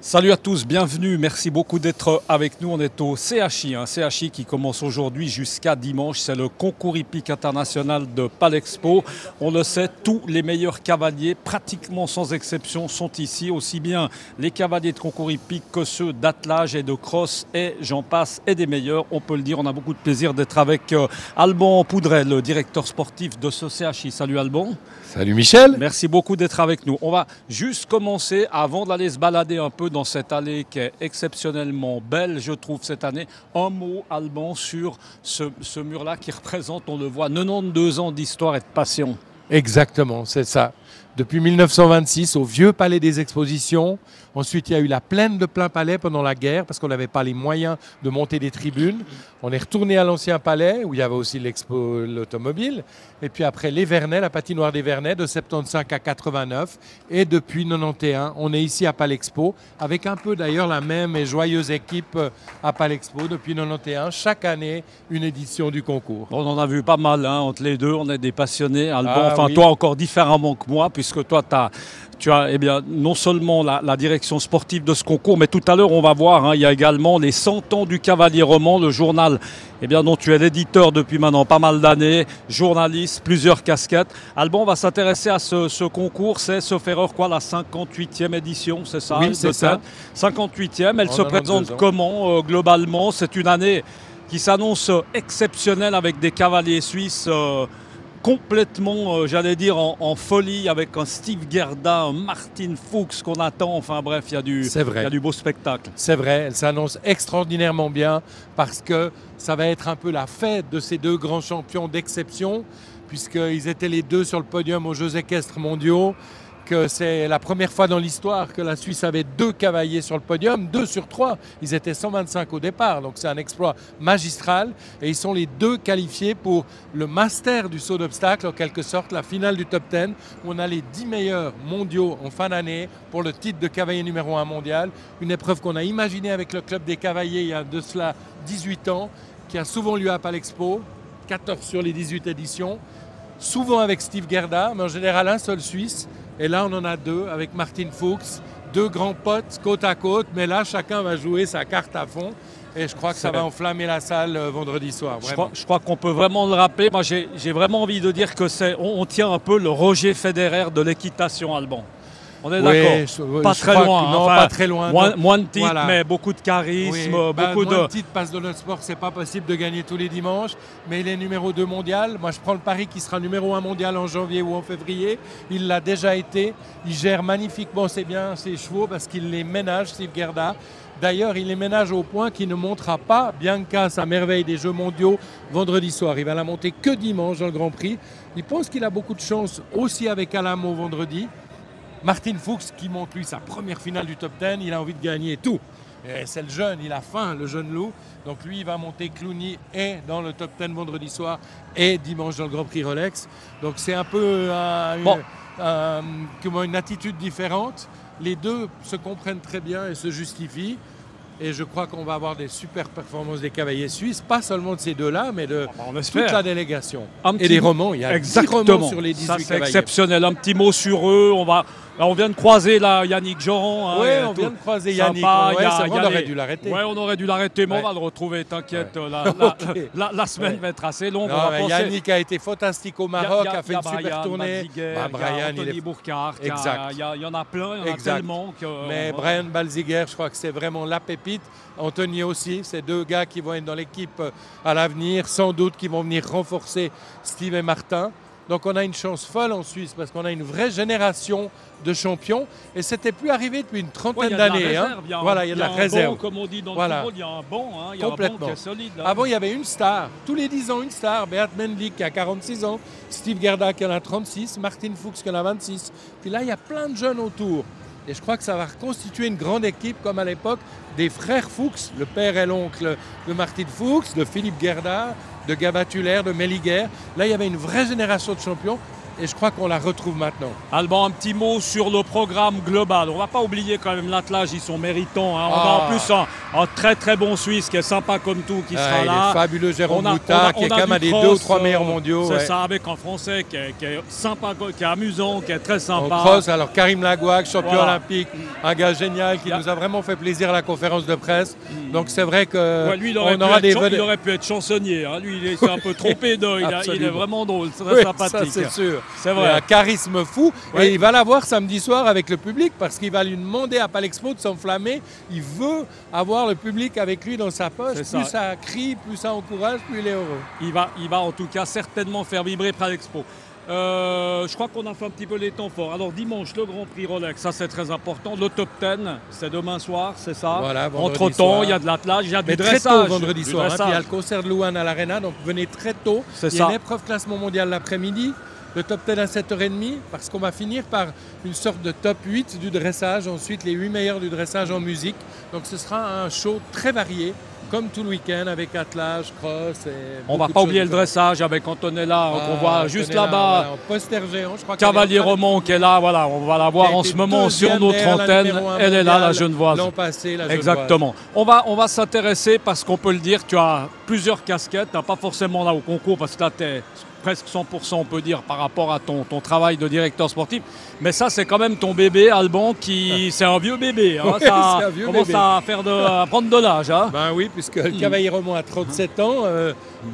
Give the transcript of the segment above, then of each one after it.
Salut à tous, bienvenue, merci beaucoup d'être avec nous. On est au CHI, un CHI qui commence aujourd'hui jusqu'à dimanche. C'est le concours hippique international de Palexpo. On le sait, tous les meilleurs cavaliers, pratiquement sans exception, sont ici. Aussi bien les cavaliers de concours hippique que ceux d'attelage et de cross et j'en passe et des meilleurs. On peut le dire, on a beaucoup de plaisir d'être avec Alban Poudret, le directeur sportif de ce CHI. Salut Alban. Salut Michel. Merci beaucoup d'être avec nous. On va juste commencer, avant d'aller se balader un peu dans cette allée qui est exceptionnellement belle, je trouve, cette année. Un mot, Alban, sur ce mur-là qui représente, on le voit, 92 ans d'histoire et de passion. Exactement, c'est ça. Depuis 1926, au vieux palais des expositions. Ensuite, il y a eu la plaine de plein palais pendant la guerre parce qu'on n'avait pas les moyens de monter des tribunes. On est retourné à l'ancien palais où il y avait aussi l'expo, l'automobile. Et puis après, les Vernets, la patinoire des Vernets de 75 à 89. Et depuis 91, on est ici à Palexpo avec un peu d'ailleurs la même et joyeuse équipe à Palexpo depuis 91. Chaque année, une édition du concours. On en a vu pas mal entre les deux. On est des passionnés. Alban, oui. Toi encore différemment que moi puisque toi, tu as non seulement la direction sportive de ce concours, mais tout à l'heure, on va voir, il y a également les 100 ans du Cavalier Roman, le journal dont tu es l'éditeur depuis maintenant pas mal d'années, journaliste, plusieurs casquettes. Alban, on va s'intéresser à ce concours, c'est, sauf erreur, la 58e édition, c'est ça? Oui, c'est ça. 58e, elle se présente comment globalement? C'est une année qui s'annonce exceptionnelle avec des cavaliers suisses complètement, j'allais dire, en folie, avec un Steve Gerda, un Martin Fuchs qu'on attend. Enfin bref, il y a du beau spectacle. C'est vrai, elle s'annonce extraordinairement bien parce que ça va être un peu la fête de ces deux grands champions d'exception, puisqu'ils étaient les deux sur le podium aux Jeux équestres mondiaux, que c'est la première fois dans l'histoire que la Suisse avait deux cavaliers sur le podium, 2 sur 3. Ils étaient 125 au départ, donc c'est un exploit magistral. Et ils sont les deux qualifiés pour le master du saut d'obstacle, en quelque sorte, la finale du top 10, où on a les 10 meilleurs mondiaux en fin d'année pour le titre de cavalier numéro 1 mondial. Une épreuve qu'on a imaginée avec le club des cavaliers il y a de cela 18 ans, qui a souvent lieu à Palexpo, 14 sur les 18 éditions, souvent avec Steve Gerda, mais en général un seul Suisse. Et là, on en a deux avec Martin Fuchs, deux grands potes côte à côte, mais là, chacun va jouer sa carte à fond. Et je crois que ça va enflammer la salle vendredi soir. Je crois qu'on peut vraiment le rappeler. Moi, j'ai vraiment envie de dire que on tient un peu le Roger Federer de l'équitation, Alban. On est d'accord. Pas très loin. Non, pas très loin. Moins de titres, voilà. Mais beaucoup de charisme. Beaucoup moins de titres parce que dans notre sport, c'est pas possible de gagner tous les dimanches. Mais il est numéro 2 mondial. Moi, je prends le pari qu'il sera numéro 1 mondial en janvier ou en février. Il l'a déjà été. Il gère magnifiquement ses chevaux parce qu'il les ménage, Steve Gerda. D'ailleurs, il les ménage au point qu'il ne montera pas Bianca, sa merveille des Jeux mondiaux, vendredi soir. Il va la monter que dimanche dans le Grand Prix. Il pense qu'il a beaucoup de chance aussi avec Alamo vendredi. Martin Fuchs qui monte lui sa première finale du top 10, il a envie de gagner tout. C'est le jeune, il a faim, le jeune loup. Donc lui, il va monter Cluny et dans le top 10 vendredi soir et dimanche dans le Grand Prix Rolex. Donc c'est un peu une attitude différente. Les deux se comprennent très bien et se justifient. Et je crois qu'on va avoir des super performances des cavaliers suisses, pas seulement de ces deux-là, mais de toute la délégation. Et des romans, il y a 10 romans sur les 18 cavaliers. C'est exceptionnel. Un petit mot sur eux. On vient de croiser là, Yannick Joran. Oui, on vient de croiser Yannick. On aurait dû l'arrêter. Oui, on aurait dû l'arrêter, mais on va le retrouver, t'inquiète. La semaine va être assez longue. Yannick a été fantastique au Maroc, a fait une super tournée. Brian, Anthony Bourcard, il y en a plein, il y en a tellement. Mais Brian Balziger, je crois que c'est vraiment la pépite. Anthony aussi, c'est deux gars qui vont être dans l'équipe à l'avenir, sans doute qui vont venir renforcer Steve et Martin. Donc on a une chance folle en Suisse parce qu'on a une vraie génération de champions et c'était plus arrivé depuis une trentaine d'années. Il y a de la réserve. Comme on dit dans le football, il y a un banc, il y a un banc qui est solide. Avant, il y avait une star. Tous les 10 ans, une star. Beat Mendlik qui a 46 ans, Steve Gerda qui en a 36, Martin Fuchs qui en a 26. Puis là, il y a plein de jeunes autour. Et je crois que ça va reconstituer une grande équipe comme à l'époque des frères Fuchs, le père et l'oncle de Martin Fuchs, de Philippe Gerda, de Gabatuller, de Melliger. Là, il y avait une vraie génération de champions et je crois qu'on la retrouve maintenant. Alban, un petit mot sur le programme global. On ne va pas oublier quand même l'attelage, ils sont méritants. On a en plus Un très très bon Suisse qui est sympa comme tout, qui sera là. Il est fabuleux, Jérôme Mouta, qui est quand même un des 2 ou 3 meilleurs mondiaux. C'est ça, avec un Français qui est sympa, qui est amusant, qui est très sympa. En cross, alors Karim Lagouac, champion olympique, un gars génial qui nous a vraiment fait plaisir à la conférence de presse. Donc c'est vrai que lui, il aurait pu être chansonnier. Hein. Lui, il s'est un peu trompé d'eux. Il est vraiment drôle, très sympathique. Ça, c'est sûr. C'est vrai. Il a un charisme fou. Et il va l'avoir samedi soir avec le public parce qu'il va lui demander à Palexpo de s'enflammer. Il veut avoir le public avec lui dans sa poche. Plus ça crie, plus ça encourage, plus il est heureux. Il va en tout cas certainement faire vibrer Palexpo. Je crois qu'on a fait un petit peu les temps forts. Alors dimanche, le Grand Prix Rolex, ça c'est très important. Le top 10, c'est demain soir, c'est ça. Voilà, entre-temps, il y a de l'attelage, il y a du dressage. Très tôt vendredi soir. Puis il y a le concert de Louane à l'Arena, donc venez très tôt. Il y a une épreuve classement mondial l'après-midi. Le top 10 à 7h30, parce qu'on va finir par une sorte de top 8 du dressage. Ensuite, les 8 meilleurs du dressage en musique. Donc ce sera un show très varié, comme tout le week-end, avec attelage, cross. On ne va pas oublier le dressage avec Antonella, qu'on voit juste là-bas. Voilà, en poster géant, je crois. Cavalier Roman qui est là, voilà, on va la voir en ce moment sur notre antenne. Elle est là, la Genevoise. L'an passé, la Genevoise. Exactement. On va s'intéresser, parce qu'on peut le dire, tu as plusieurs casquettes, tu n'as pas forcément là au concours, parce que là, tu es presque 100%, on peut dire, par rapport à ton travail de directeur sportif. Mais ça, c'est quand même ton bébé, Alban, c'est un vieux bébé. Hein. Ça commence à prendre de l'âge. Hein. Ben oui, puisque le Cavalier Roman a 37 ans.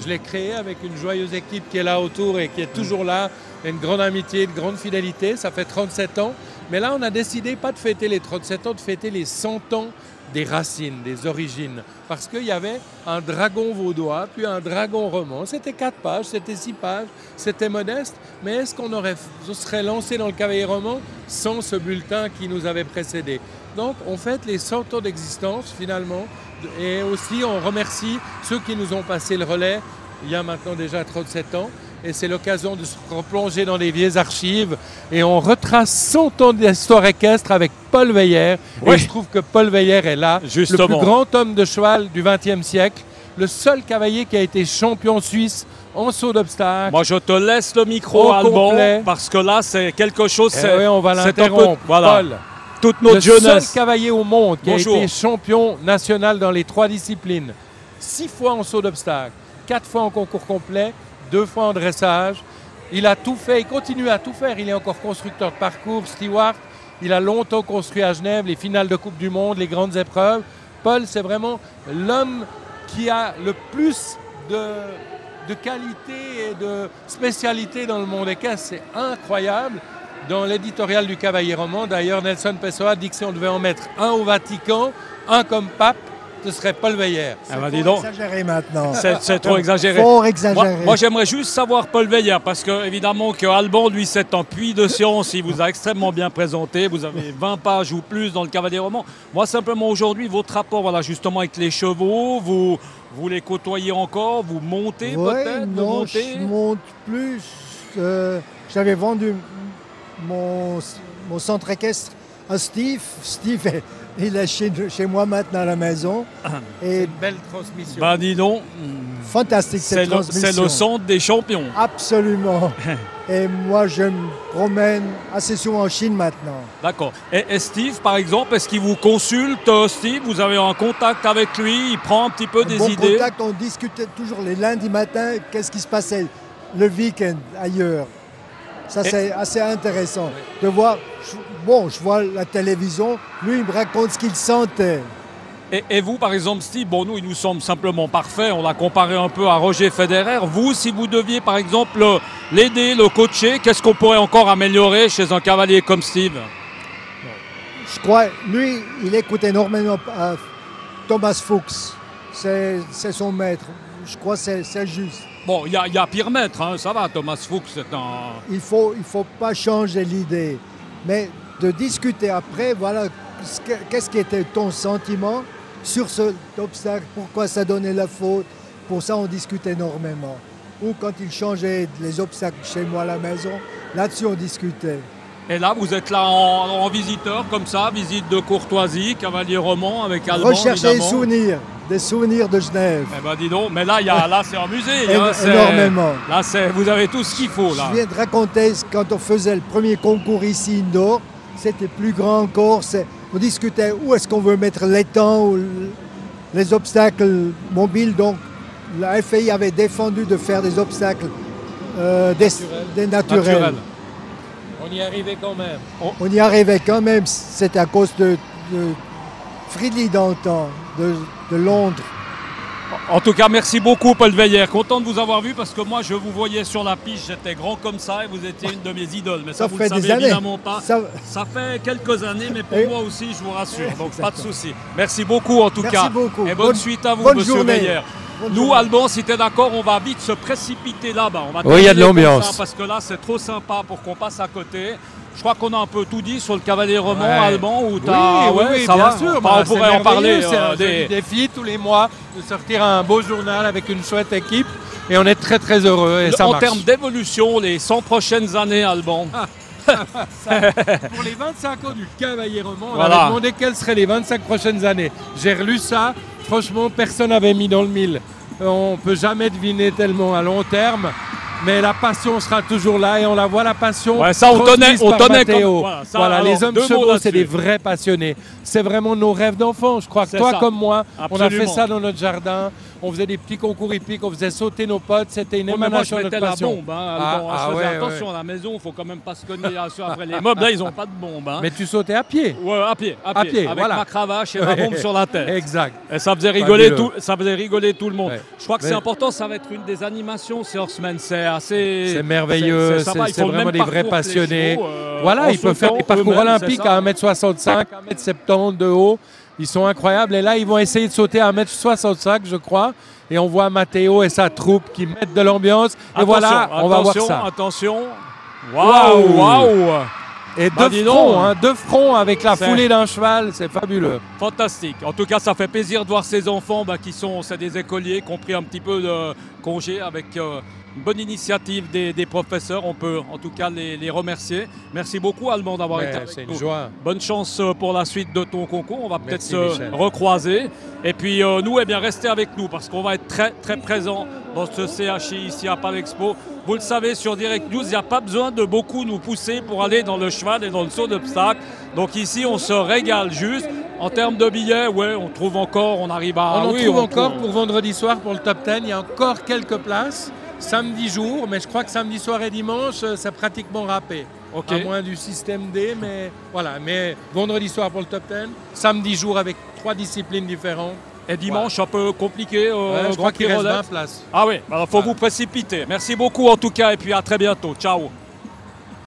Je l'ai créé avec une joyeuse équipe qui est là autour et qui est toujours là. Une grande amitié, une grande fidélité. Ça fait 37 ans. Mais là, on a décidé pas de fêter les 37 ans, de fêter les 100 ans des racines, des origines. Parce qu'il y avait un dragon vaudois, puis un dragon roman. C'était 4 pages, c'était 6 pages, c'était modeste. Mais est-ce qu'on serait lancé dans le Cavalier Roman sans ce bulletin qui nous avait précédé? Donc, on fête les 100 ans d'existence, finalement. Et aussi, on remercie ceux qui nous ont passé le relais il y a maintenant déjà 37 ans. Et c'est l'occasion de se replonger dans les vieilles archives. Et on retrace 100 ans d'histoire équestre avec Paul Weyer. Oui. Et je trouve que Paul Weyer est là, justement, le plus grand homme de cheval du XXe siècle. Le seul cavalier qui a été champion suisse en saut d'obstacle. Moi, je te laisse le micro, Alban, parce que là, c'est quelque chose... Oui, on va l'interrompre. Voilà. Paul, toute notre jeunesse. Le seul cavalier au monde qui a été champion national dans les 3 disciplines. 6 fois en saut d'obstacle, 4 fois en concours complet, 2 fois en dressage. Il a tout fait, il continue à tout faire. Il est encore constructeur de parcours, steward. Il a longtemps construit à Genève les finales de Coupe du Monde, les grandes épreuves. Paul, c'est vraiment l'homme qui a le plus de qualité et de spécialité dans le monde équestre. C'est incroyable. Dans l'éditorial du Cavalier Roman, d'ailleurs, Nelson Pessoa dit que si on devait en mettre un au Vatican, un comme pape, ce serait Paul Weyer. C'est trop exagéré maintenant. C'est trop exagéré. Fort exagéré. Moi j'aimerais juste savoir Paul Weyer, parce que évidemment que Alban, lui, c'est un puits de science. Il vous a extrêmement bien présenté. Vous avez 20 pages ou plus dans le Cavalier Roman. Moi, simplement aujourd'hui, votre rapport, voilà, justement avec les chevaux, vous les côtoyez encore, vous montez peut-être? Non, je monte plus. J'avais vendu mon centre équestre à Steve. Steve il est chez moi maintenant à la maison. C'est une belle transmission. Ben dis donc. Fantastique cette transmission. C'est le centre des champions. Absolument. Et moi, je me promène assez souvent en Chine maintenant. D'accord. Et Steve, par exemple, est-ce qu'il vous consulte, Steve? Vous avez un contact avec lui? Il prend un petit peu des idées? Contact, on discutait toujours les lundis matins. Qu'est-ce qui se passait le week-end ailleurs? Ça, c'est assez intéressant de voir. Je vois la télévision, lui, il me raconte ce qu'il sentait. Et vous, par exemple, Steve, bon, nous, il nous semble simplement parfait. On l'a comparé un peu à Roger Federer. Vous, si vous deviez, par exemple, l'aider, le coacher, qu'est-ce qu'on pourrait encore améliorer chez un cavalier comme Steve? Je crois, lui, il écoute énormément Thomas Fuchs. C'est son maître. Je crois que c'est juste. Bon, il y a pire maître, hein, ça va, Thomas Fuchs, c'est un... Il faut pas changer l'idée, mais de discuter après, voilà, qu'est-ce qui était ton sentiment sur cet obstacle, pourquoi ça donnait la faute, pour ça on discute énormément. Ou quand il changeait les obstacles chez moi à la maison, là-dessus on discutait. Et là, vous êtes là en visiteur, comme ça, visite de courtoisie, Cavalier Roman avec Alban, rechercher des souvenirs de Genève. Eh ben dis donc, mais là, c'est un musée. Énormément. Là, vous avez tout ce qu'il faut. Là. Je viens de raconter, quand on faisait le premier concours ici indoor, c'était plus grand encore. On discutait où est-ce qu'on veut mettre l'étang. les obstacles mobiles. Donc la FAI avait défendu de faire des obstacles des naturels. On y arrivait quand même. On y arrivait quand même. C'est à cause de Fridley dans le temps, de Londres. En tout cas, merci beaucoup Paul Veillère. Content de vous avoir vu parce que moi je vous voyais sur la piste, j'étais grand comme ça et vous étiez une de mes idoles. Mais ça vous ne le savez évidemment pas. Ça fait quelques années, mais pour moi aussi, je vous rassure. Donc pas de souci. Merci beaucoup en tout cas. Beaucoup. Et bonne suite à vous, bonne monsieur journée. Veillère. Nous, Alban, si tu es d'accord, on va vite se précipiter là-bas. Oui, il y a de l'ambiance. Parce que là, c'est trop sympa pour qu'on passe à côté. Je crois qu'on a un peu tout dit sur le cavalier roman, Alban, où tu as... Oui, ça bien va. sûr. On pourrait en parler. C'est un défi tous les mois de sortir un beau journal avec une chouette équipe. Et on est très très heureux. Et ça en marche. termes d'évolution, les 100 prochaines années, Alban. Pour les 25 ans du cavalier roman, on avait demandé quelles seraient les 25 prochaines années. J'ai relu ça. Franchement, personne n'avait mis dans le mille. On ne peut jamais deviner tellement à long terme. Mais la passion sera toujours là et on la voit, la passion. Ouais, ça, on tenait comme... Voilà, les hommes chevaux, c'est des vrais passionnés. C'est vraiment nos rêves d'enfant. Je crois que toi comme moi, on a fait ça dans notre jardin. On faisait des petits concours hippiques, on faisait sauter nos potes. C'était une émanation de notre passion. Attention, à la maison, il ne faut quand même pas se cogner après les meubles. Là, ils n'ont pas de bombe. Hein. Mais tu sautais à pied. Ouais, à pied. Avec ma cravache et ma bombe sur la tête. Exact. Et ça faisait rigoler tout le monde. Ouais. Je crois que c'est important, ça va être une des animations ces horsemen. C'est merveilleux, c'est vraiment des vrais passionnés. Voilà, ils peuvent faire des parcours olympiques à 1m65, 1m70 de haut. Ils sont incroyables. Et là, ils vont essayer de sauter à 1m65, je crois. Et on voit Matteo et sa troupe qui mettent de l'ambiance. Et voilà, on va voir ça. Attention. Waouh. Et deux fronts avec la foulée d'un cheval, c'est fabuleux. Fantastique. En tout cas, ça fait plaisir de voir ces enfants c'est des écoliers qui ont pris un petit peu de congé avec une bonne initiative des professeurs. On peut en tout cas les remercier. Merci beaucoup, Alban, d'avoir été avec nous. C'est une joie. Bonne chance pour la suite de ton concours. On va peut-être se recroiser. Et puis nous, restez avec nous parce qu'on va être très très présents dans ce CHI ici à Palexpo. Vous le savez, sur Direct News, il n'y a pas besoin de beaucoup nous pousser pour aller dans le cheval et dans le saut d'obstacle. Donc ici, on se régale juste. En termes de billets, on trouve encore, on arrive à... On en trouve encore pour vendredi soir pour le top 10. Il y a encore quelques places. Samedi jour, mais je crois que samedi soir et dimanche, c'est pratiquement râpé. À moins du système D, mais voilà. Mais vendredi soir pour le top 10, samedi jour avec 3 disciplines différentes. Et dimanche, un peu compliqué. Je crois qu'il reste 20 places. Ah oui, il faut vous précipiter. Merci beaucoup en tout cas et puis à très bientôt. Ciao.